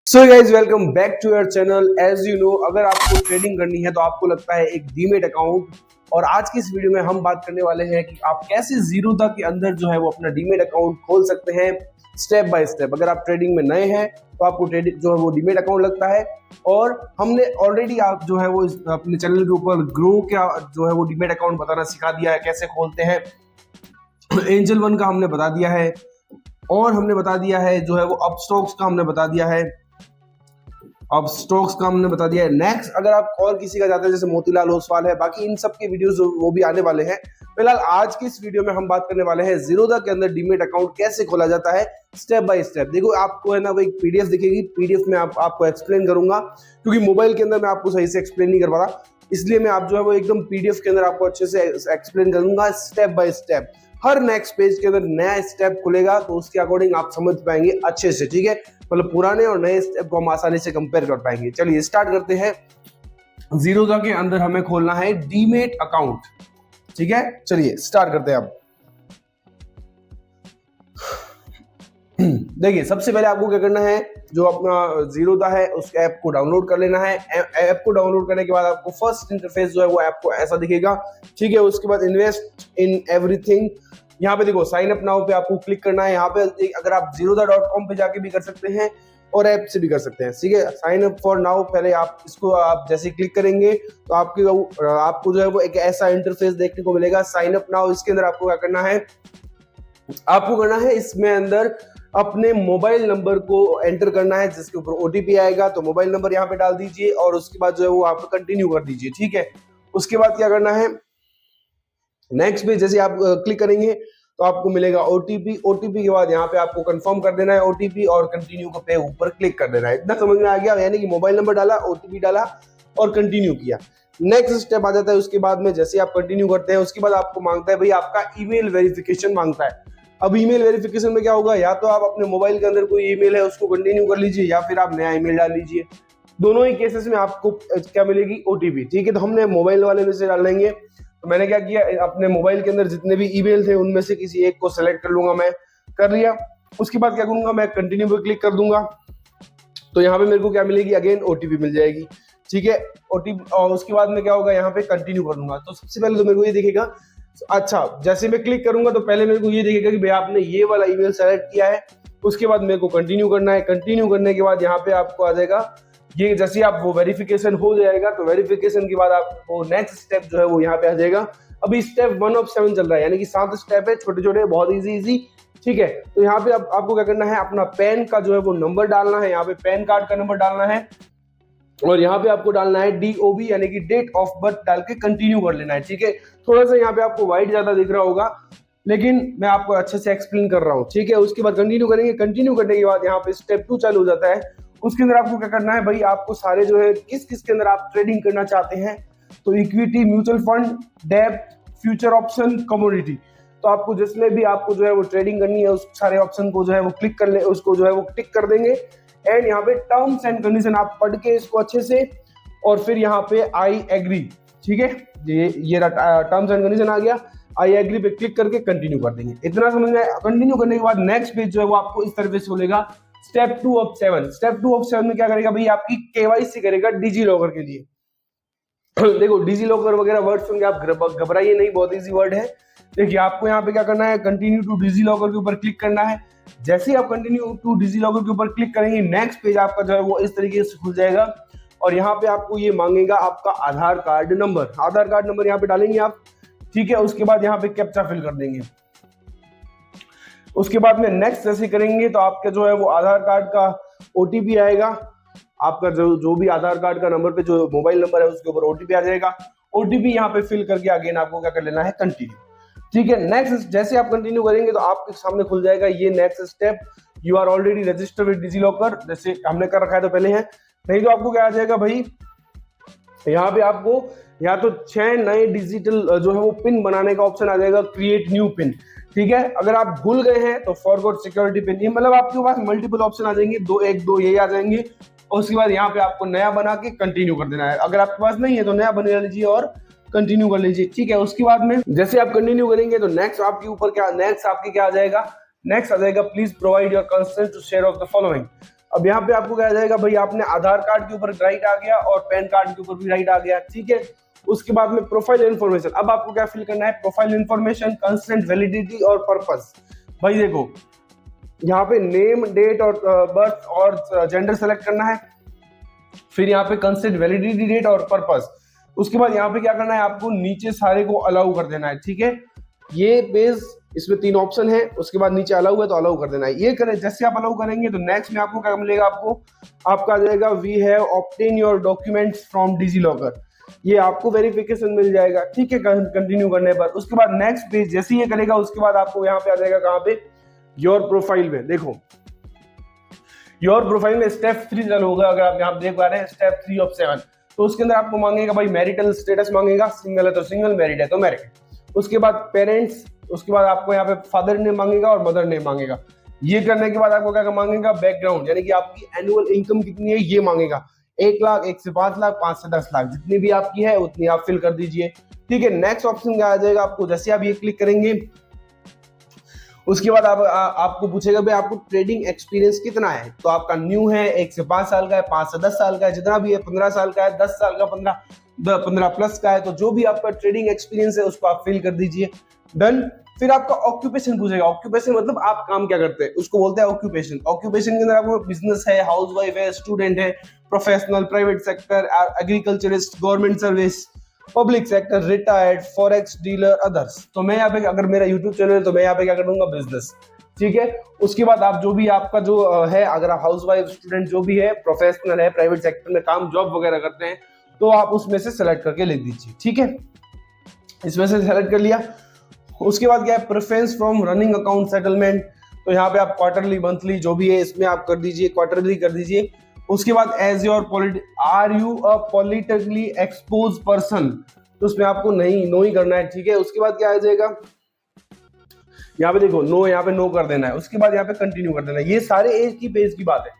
So guys welcome back to your channel. As you know, अगर आपको trading करनी है तो आपको लगता है एक डीमेट अकाउंट। और आज की इस वीडियो में हम बात करने वाले हैं कि आप कैसे जीरोधा के अंदर जो है वो अपना डीमेट अकाउंट खोल सकते हैं स्टेप बाय स्टेप। अगर आप ट्रेडिंग में नए हैं तो आपको ट्रेडिंग जो है वो डीमेट अकाउंट लगता है। और हमने ऑलरेडी आप जो है वो अपने चैनल के ऊपर ग्रो क्या जो है वो डीमेट अकाउंट बताना सिखा दिया है, कैसे खोलते हैं। एंजल वन का हमने बता दिया है और हमने बता दिया है जो है वो अपस्टॉक्स का हमने बता दिया है। अब स्टॉक्स का हमने बता दिया है। नेक्स्ट अगर आप और किसी का जाते हैं जैसे मोतीलाल ओसवाल है, बाकी इन सब के वीडियोस वो भी आने वाले हैं। फिलहाल आज की इस वीडियो में हम बात करने वाले हैं जीरोधा के अंदर डीमेट अकाउंट कैसे खोला जाता है स्टेप बाय स्टेप। देखो आपको है ना वो एक पीडीएफ दिखेगी, पीडीएफ में आपको एक्सप्लेन करूंगा क्योंकि मोबाइल के अंदर मैं आपको सही से एक्सप्लेन नहीं कर पा रहा, इसलिए मैं आप जो है वो एकदम पीडीएफ के अंदर आपको अच्छे से एक्सप्लेन करूंगा step by step. Her next page के अंदर नया स्टेप खुलेगा तो उसके अकॉर्डिंग आप समझ पाएंगे अच्छे से, ठीक है। मतलब पुराने और नए स्टेप को हम आसानी से कंपेयर कर पाएंगे। चलिए स्टार्ट करते हैं। जीरोधा के अंदर हमें खोलना है डीमेट अकाउंट, ठीक है। चलिए स्टार्ट करते हैं अब। देखिए सबसे पहले आपको क्या करना है, जो अपना जीरोधा है उस ऐप को डाउनलोड कर लेना है। ऐप को डाउनलोड करने के बाद आपको फर्स्ट इंटरफेस जो है वो ऐप को ऐसा दिखेगा, ठीक है। उसके बाद इन्वेस्ट इन एवरीथिंग, यहाँ पे देखो साइन अप नाउ पे आपको क्लिक करना है। यहाँ पे अगर आप जीरोधा.com पे जाके भी कर सकते हैं और ऐप से भी कर सकते हैं, ठीक है। साइन अप फॉर नाउ, पहले आप इसको आप जैसे क्लिक करेंगे तो आपको जो है वो एक ऐसा इंटरफेस देखने को मिलेगा, साइन अप नाउ। इसके अंदर आपको क्या करना है, आपको करना है इसमें अंदर अपने मोबाइल नंबर को एंटर करना है जिसके ऊपर ओटीपी आएगा। तो मोबाइल नंबर यहाँ पे डाल दीजिए और उसके बाद जो है वो आप कंटिन्यू कर दीजिए, ठीक है। उसके बाद क्या करना है, नेक्स्ट पे जैसे आप क्लिक करेंगे तो आपको मिलेगा ओटीपी। ओटीपी के बाद यहाँ पे आपको कंफर्म कर देना है ओटीपी और कंटिन्यू पे ऊपर क्लिक कर देना है। इतना समझ में आ गया, यानी कि मोबाइल नंबर डाला, ओटीपी डाला और कंटिन्यू किया। नेक्स्ट स्टेप आ जाता है उसके बाद में, जैसे आप कंटिन्यू करते हैं उसके बाद आपको मांगता है भाई आपका ईमेल वेरिफिकेशन मांगता है। अब ईमेल वेरिफिकेशन में क्या होगा, या तो आप अपने मोबाइल के अंदर कोई ईमेल है उसको कंटिन्यू कर लीजिए या फिर आप नया ईमेल डाल लीजिए। दोनों ही केसेस में आपको क्या मिलेगी, ओटीपी, ठीक है। तो हमने मोबाइल वाले में से डाल लेंगे। तो मैंने क्या किया, अपने मोबाइल के अंदर जितने भी ईमेल थे उनमें से किसी एक को सेलेक्ट कर लूंगा, मैं कर लिया। उसके बाद क्या करूंगा, मैं कंटिन्यू पे क्लिक कर दूंगा। तो यहाँ पे मेरे को क्या मिलेगी, अगेन ओटीपी मिल जाएगी, ठीक है। ओटीपी और उसके बाद में क्या होगा, यहाँ पे कंटिन्यू कर दूंगा। तो सबसे पहले तो मेरे को ये दिखेगा, अच्छा जैसे मैं क्लिक करूंगा तो पहले मेरे को ये दिखेगा कि भाई आपने ये वाला ईमेल सेलेक्ट किया है। उसके बाद मेरे को कंटिन्यू करना है। कंटिन्यू करने के बाद यहाँ पे आपको आ जाएगा ये, जैसे आप वो वेरिफिकेशन हो जाएगा तो वेरिफिकेशन के बाद आपको नेक्स्ट स्टेप जो है वो यहाँ पे आ जाएगा। अभी स्टेप 1 ऑफ 7 चल रहा है, यानी कि 7 स्टेप है, छोटे छोटे, बहुत इजी, ठीक है। तो यहाँ पे आपको क्या करना है, अपना पैन का जो है वो नंबर डालना है। यहाँ पे पैन कार्ड का नंबर डालना है और यहाँ पे आपको डालना है DOB यानी कि डेट ऑफ बर्थ डाल के कंटिन्यू कर लेना है, ठीक है। थोड़ा सा यहाँ पे आपको व्हाइट ज्यादा दिख रहा होगा लेकिन मैं आपको अच्छे से एक्सप्लेन कर रहा हूँ, ठीक है। उसके बाद कंटिन्यू करेंगे। कंटिन्यू करने के बाद यहाँ पे स्टेप 2 चालू हो जाता है। उसके अंदर आपको क्या करना है भाई, आपको सारे जो है किस के अंदर आप ट्रेडिंग करना चाहते हैं, तो इक्विटी, म्यूचुअल फंड, डेब्ट, फ्यूचर ऑप्शन, कमोडिटी। तो आपको जिसमें भी आपको जो है वो ट्रेडिंग करनी है उस सारे ऑप्शन को जो है वो क्लिक कर ले, उसको जो है वो टिक कर देंगे। एंड यहाँ पे टर्म्स एंड कंडीशन आप पढ़ के इसको अच्छे से, और फिर यहाँ पे आई एग्री, ठीक है। ये टर्म्स एंड कंडीशन आ गया, आई एग्री पे क्लिक करके कंटिन्यू कर देंगे। इतना समझ में आया। कंटिन्यू करने के बाद नेक्स्ट पेज जो है वो आपको इस तरह से खोलेगा, स्टेप 2 ऑफ 7। स्टेप 2 ऑफ 7 में क्या करेगा भाई, आपकी केवाईसी करेगा डिजी लॉकर के लिए। देखो डिजी लॉकर वगैरह वर्ड सुन के आप घबराइए नहीं, बहुत इजी वर्ड है। देखिए आपको यहाँ पे क्या करना है, कंटिन्यू टू डिजी लॉकर के ऊपर क्लिक करना है। जैसे ही आप कंटिन्यू टू डिजी लॉकर के ऊपर क्लिक करेंगे नेक्स्ट पेज आपका जो है वो इस तरीके से खुल जाएगा और यहाँ पे आपको ये मांगेगा आपका आधार कार्ड नंबर। आधार कार्ड नंबर यहाँ पे डालेंगे आप, ठीक है। उसके बाद यहाँ पे कैप्चा फिल कर देंगे। उसके बाद में नेक्स्ट जैसे करेंगे तो आपका जो है वो आधार कार्ड का ओटीपी आएगा। आपका जो भी आधार कार्ड का नंबर पे जो मोबाइल नंबर है उसके ऊपर ओटीपी आ जाएगा। ओटीपी यहाँ पे फिल करके अगेन आपको क्या कर लेना है, कंटिन्यू, ठीक है। नेक्स्ट जैसे आप कंटिन्यू करेंगे तो आपके सामने खुल जाएगा ये next step, you are already registered with DigiLocker. जैसे हमने कर रखा है तो पहले है, नहीं तो आपको क्या आ जाएगा भाई, यहाँ पे आपको या तो 6 नए डिजिटल जो है वो पिन बनाने का ऑप्शन आ जाएगा, क्रिएट न्यू पिन, ठीक है। अगर आप भूल गए हैं तो फॉरगॉट सिक्योरिटी पिन, ये मतलब आपके पास मल्टीपल ऑप्शन आ जाएंगे, 2 1 2 ये आ जाएंगे। और उसके बाद यहाँ पे आपको नया बना के कंटिन्यू कर देना है। अगर आपके पास नहीं है तो नया बना लीजिए और कंटिन्यू कर लीजिए, ठीक है। उसके बाद में जैसे आप कंटिन्यू करेंगे तो नेक्स्ट आपके ऊपर क्या, नेक्स्ट आपके क्या आ जाएगा, नेक्स्ट आ जाएगा please provide your consent to share of the following. अब यहाँ पे आपको क्या आ जाएगा भाई, आपने आधार कार्ड के ऊपर राइट आ गया और पैन कार्ड के ऊपर भी राइट आ गया, ठीक है। उसके बाद में प्रोफाइल इन्फॉर्मेशन, अब आपको क्या फिल करना है, प्रोफाइल इन्फॉर्मेशन, कंस्टेंट, वैलिडिटी और पर्पस। भाई देखो यहाँ पे नेम, डेट और बर्थ और जेंडर सेलेक्ट करना है, फिर यहाँ पे कंस्टेंट, वैलिडिटी, डेट और पर्पस। उसके बाद यहाँ पे क्या करना है, आपको नीचे सारे को अलाउ कर देना है, ठीक है। ये पेज, इसमें 3 ऑप्शन है, उसके बाद नीचे अलाउ है तो अलाउ कर देना है। ये करें, जैसे आप अलाउ करेंगे तो नेक्स्ट में आपको क्या मिलेगा, आपका आ जाएगा we have obtain your documents from DigiLocker. ये आपको वेरिफिकेशन मिल जाएगा, ठीक है, कंटिन्यू करने पर। उसके बाद नेक्स्ट पेज जैसे ये करेगा, उसके बाद आपको यहाँ पे आ जाएगा कहाँ पे, योर प्रोफाइल में। देखो योर प्रोफाइल में स्टेप 3 चालू होगा, अगर आप यहाँ देख पा रहे हैं स्टेप 3 ऑफ 7। तो उसके अंदर आपको मांगेगा भाई मैरिटल स्टेटस मांगेगा, सिंगल है तो सिंगल, मैरिड है तो मैरिड। उसके बाद पेरेंट्स, उसके बाद आपको यहाँ पे फादर नेम मांगेगा और मदर नेम मांगेगा। ये करने के बाद आपको क्या मांगेगा, बैकग्राउंड, यानी कि आपकी एनुअल इनकम कितनी है ये मांगेगा। 1 लाख, 1 से 5 लाख, 5 से 10 लाख, जितनी भी आपकी है उतनी आप फिल कर दीजिए, ठीक है। नेक्स्ट ऑप्शन क्या आ जाएगा आपको, जैसे आप ये क्लिक करेंगे उसके बाद आपको पूछेगा भाई आपको ट्रेडिंग एक्सपीरियंस कितना है। तो आपका न्यू है, 1 से 5 साल का है, 5 से 10 साल का है, जितना भी है, 15 साल का है, 10 साल का, 15 प्लस का है। तो जो भी आपका ट्रेडिंग एक्सपीरियंस है उसको आप फिल कर दीजिए, डन। फिर आपका ऑक्यूपेशन पूछेगा, ऑक्यूपेशन मतलब आप काम क्या करते हैं, उसको बोलते हैं ऑक्यूपेशन। ऑक्यूपेशन के अंदर आपको बिजनेस है, हाउसवाइफ है, स्टूडेंट है, professional, private sector, agriculturist, government service, public sector, retired, forex dealer, others. तो मैं यहाँ पे, अगर मेरा यूट्यूब चैनल है तो मैं यहाँ पे क्या करूंगा, बिजनेस, ठीक है। उसके बाद आप जो भी आपका जो है, अगर आप हाउसवाइफ, स्टूडेंट, जो भी है, प्रोफेशनल है, प्राइवेट सेक्टर में काम, जॉब वगैरह करते हैं, तो आप उसमें से सेलेक्ट करके लिख दीजिए, ठीक है। इसमें से सेलेक्ट कर लिया। उसके बाद क्या है, preference from running account settlement. तो यहाँ पे आप क्वार्टरली, मंथली जो भी है इसमें आप कर दीजिए, क्वार्टरली कर दीजिए। उसके बाद as your are you a politically expose person, तो उसमें आपको नहीं, नो ही करना है, ठीक है। उसके बाद क्या आ जाएगा, यहाँ पे देखो नो, यहाँ पे नो कर देना है। उसके बाद यहाँ पे कंटिन्यू कर देना है। ये सारे एक ही पेज की बात है,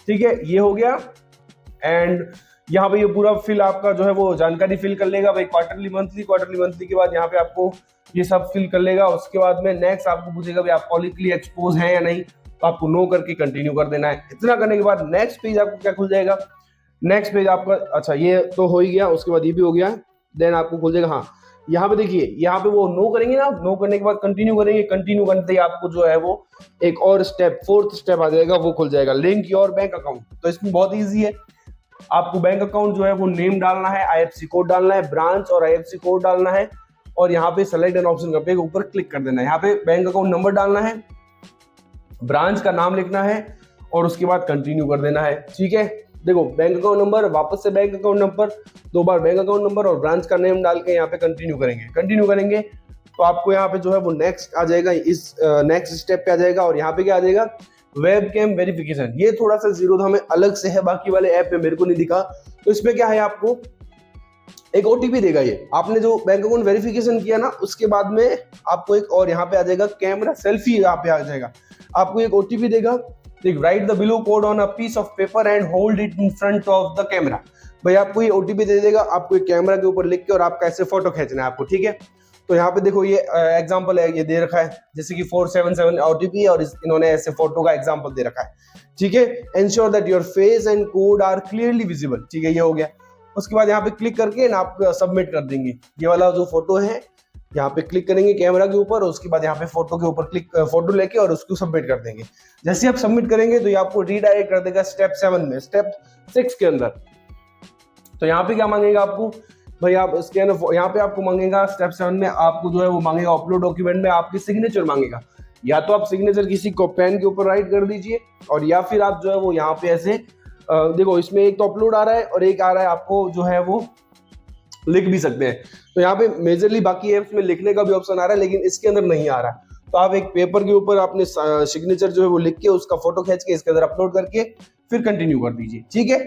ठीक है, ये हो गया। एंड यहाँ पे ये पूरा फिल आपका जो है वो जानकारी फिल कर लेगा भाई, क्वार्टरली, मंथली के बाद यहाँ पे आपको ये सब फिल कर लेगा। उसके बाद में नेक्स्ट आपको पूछेगा भाई आप पॉलिटिकली एक्सपोज है या नहीं, तो आपको नो करके कंटिन्यू कर देना है। इतना करने के बाद नेक्स्ट पेज आपको क्या खुल जाएगा, नेक्स्ट पेज आपका, अच्छा ये तो हो ही गया, उसके बाद ये भी हो गया। देन आपको खुल जाएगा, हाँ यहाँ पे देखिए, यहाँ पे वो नो करेंगे ना, नो करने के बाद कंटिन्यू करेंगे, कंटिन्यू करते ही आपको जो है वो एक और स्टेप, 4th स्टेप आ जाएगा, वो खुल जाएगा, लिंक योर बैंक अकाउंट। तो इसमें बहुत ईजी है, आपको बैंक अकाउंट जो है वो नेम डालना है, IFSC कोड डालना है, ब्रांच और IFSC कोड डालना है, और यहाँ पे सेलेक्ट एन ऑप्शन पे ऊपर क्लिक कर देना है। यहाँ पे बैंक अकाउंट नंबर डालना है, ब्रांच का नाम लिखना है और उसके बाद कंटिन्यू कर देना है, ठीक है। देखो बैंक अकाउंट नंबर, वापस से बैंक अकाउंट नंबर, 2 बार बैंक अकाउंट नंबर और ब्रांच का नेम डाल के यहाँ पे कंटिन्यू करेंगे तो आपको यहाँ पे जो है वो नेक्स्ट आ जाएगा, इस नेक्स्ट स्टेप पे आ जाएगा। और यहाँ पे क्या आ जाएगा, वेबकैम वेरिफिकेशन। ये थोड़ा सा जीरोधा में अलग से है, बाकी वाले ऐप में मेरे को नहीं दिखा। तो इसमें क्या है, आपको एक OTP देगा। ये आपने जो बैंक अकाउंट वेरिफिकेशन किया ना, उसके बाद में आपको एक और यहाँ पे आ जाएगा कैमरा सेल्फी, यहाँ पे आ जाएगा, आपको एक OTP देगा। Write the below code on a piece of paper and hold it in front of the camera. भाई आपको ये OTP दे देगा, आपको एक कैमरा के ऊपर लिख के, और आपका ऐसे फोटो खींचना है आपको, ठीक है। तो यहाँ पे देखो ये एग्जांपल है, ये दे रखा है जैसे कि 477 OTP, और इन्होंने ऐसे फोटो का एग्जांपल दे रखा है, ठीक है। Ensure that your face and code are clearly visible, ठीक है, ये हो गया। उसके बाद यहाँ पे क्लिक करके ना आप सबमिट कर देंगे। ये वाला जो फोटो है, यहाँ पे क्लिक करेंगे कैमरा के ऊपर, उसके बाद यहाँ पे फोटो के ऊपर फोटो लेके और उसको सबमिट कर देंगे। जैसे आप सबमिट करेंगे तो ये आपको रीडायरेक्ट कर देगा स्टेप 7 में, स्टेप 6 के अंदर। तो यहाँ पे क्या मांगेगा आपको, भाई आप स्कैन, यहाँ पे आपको मांगेगा स्टेप 7 में, आपको जो है वो मांगेगा अपलोड डॉक्यूमेंट में आपकी सिग्नेचर मांगेगा। या तो आप सिग्नेचर किसी को पेन के ऊपर राइट कर दीजिए, और या फिर आप जो है वो यहाँ पे ऐसे देखो, इसमें एक तो अपलोड आ रहा है और एक आ रहा है आपको जो है वो लिख भी सकते हैं। तो यहाँ पे मेजरली बाकी एप्स में लिखने का भी ऑप्शन आ रहा है, लेकिन इसके अंदर नहीं आ रहा। तो आप एक पेपर के ऊपर अपने सिग्नेचर जो है वो लिख के, उसका फोटो खींच के इसके अंदर अपलोड करके फिर कंटिन्यू कर दीजिए, ठीक है।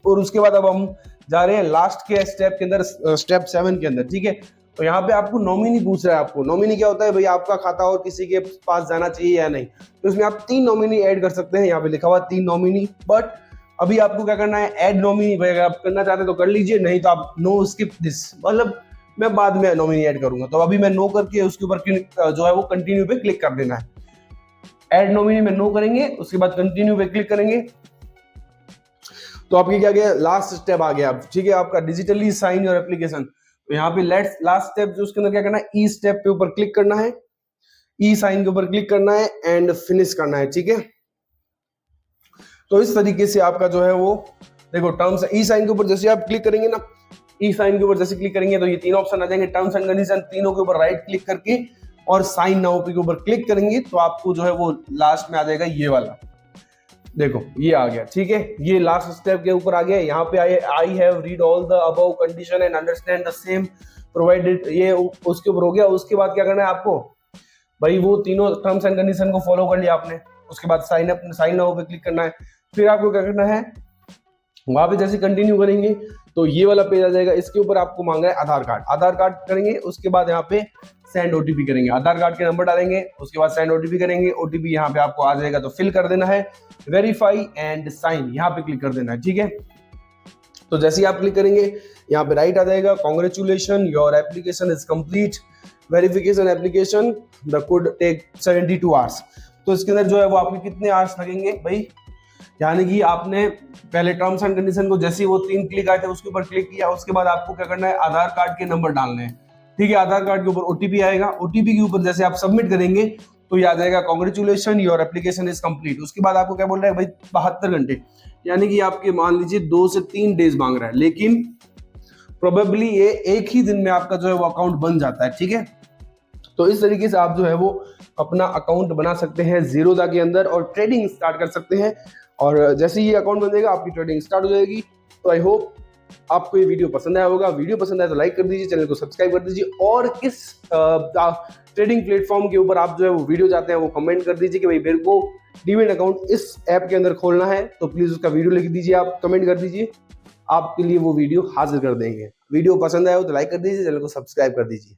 और उसके बाद अब हम जा रहे हैं लास्ट के स्टेप के अंदर, स्टेप 7 के अंदर, ठीक है। तो यहाँ पे आपको नॉमिनी पूछ रहा है। आपको नॉमिनी क्या होता है, भाई आपका खाता और किसी के पास जाना चाहिए या नहीं। तो इसमें आप 3 नॉमिनी ऐड कर सकते हैं, यहाँ पे लिखा हुआ 3 नॉमिनी। बट अभी आपको क्या करना है, ऐड नॉमिनी, भाई अगर आप करना चाहते हैं तो कर लीजिए, नहीं तो आप नो स्किप दिस, मतलब मैं बाद में नॉमिनी ऐड करूंगा। तो अभी मैं नो करके उसके ऊपर जो है वो कंटिन्यू पे क्लिक कर देना है। ऐड नॉमिनी में नो करेंगे, उसके बाद कंटिन्यू पे क्लिक करेंगे तो आपके क्या गया, लास्ट स्टेप आ गया। ठीक है, आपका डिजिटली साइन योर एप्लीकेशन। तो यहाँ पे लास्ट स्टेप जो उसके अंदर क्या करना है, ई स्टेप पे ऊपर क्लिक करना है, ई साइन के ऊपर क्लिक करना है एंड फिनिश करना है। ठीक है, तो इस तरीके से आपका जो है वो देखो टर्म्स, ई साइन के ऊपर जैसे आप क्लिक करेंगे ना, ई साइन के ऊपर जैसे क्लिक करेंगे तो ये तीन ऑप्शन आ जाएंगे, टर्म्स एंड कंडीशन, तीनों के ऊपर राइट क्लिक करके और साइन नाउ के ऊपर क्लिक करेंगे तो आपको जो है वो लास्ट में आ जाएगा ये वाला, देखो ये आ गया। ठीक है, ये लास्ट स्टेप के ऊपर आ गया। यहाँ पे I have read all the above condition and understand the same provided, ये उसके ऊपर हो गया। उसके बाद क्या करना है आपको, भाई वो तीनों टर्म्स एंड कंडीशन को फॉलो कर लिया आपने, उसके बाद साइन नाउ पे क्लिक करना है। फिर आपको क्या करना है, वहां पे जैसे कंटिन्यू करेंगे तो ये वाला पेज आ जाएगा, इसके ऊपर आपको मांगा है आधार कार्ड, आधार कार्ड करेंगे, उसके बाद यहाँ पे सेंड ओटीपी करेंगे, आधार कार्ड के नंबर डालेंगे, उसके बाद सेंड ओटीपी करेंगे, ओटीपी यहाँ पे आपको आ जाएगा तो फिल कर देना है, वेरीफाई एंड साइन यहाँ पे क्लिक कर देना है। ठीक है, तो जैसे ही आप क्लिक करेंगे यहाँ पे राइट आ जाएगा, congratulation your application is complete, verification application the could take 72 hours. तो इसके अंदर जो है वो आपके कितने आवर्स लगेंगे भाई, यानी कि आपने पहले टर्म्स एंड कंडीशन को जैसे ही वो 3 क्लिक आए थे उसके ऊपर क्लिक किया, उसके बाद आपको क्या करना है, आधार कार्ड के नंबर डालने हैं। ठीक है, आधार कार्ड के ऊपर ओटीपी आएगा, ओटीपी के ऊपर जैसे आप सबमिट करेंगे तो ये आ जाएगा congratulation your application is complete. उसके बाद आपको क्या बोल रहा है भाई 72 घंटे, यानी कि आपके मान लीजिए 2 से 3 डेज मांग रहा है, लेकिन प्रोबेबली ये एक ही दिन में आपका जो है वो अकाउंट बन जाता है। ठीक है, तो इस तरीके से आप जो है वो अपना अकाउंट बना सकते हैं जीरोधा के अंदर और ट्रेडिंग स्टार्ट कर सकते हैं। और जैसे ही ये अकाउंट बन जाएगा आपकी ट्रेडिंग स्टार्ट हो जाएगी। तो आई होप आपको ये वीडियो पसंद आया होगा, वीडियो पसंद आया तो लाइक कर दीजिए, चैनल को सब्सक्राइब कर दीजिए और किस ट्रेडिंग प्लेटफॉर्म के ऊपर आप जो है वो वीडियो चाहते हैं वो कमेंट कर दीजिए कि भाई मेरे को डीमैट अकाउंट इस ऐप के अंदर खोलना है, तो प्लीज उसका वीडियो लिख दीजिए, आप कमेंट कर दीजिए, आपके लिए वो वीडियो हाजिर कर देंगे। वीडियो पसंद आया हो तो लाइक कर दीजिए, चैनल को सब्सक्राइब कर दीजिए।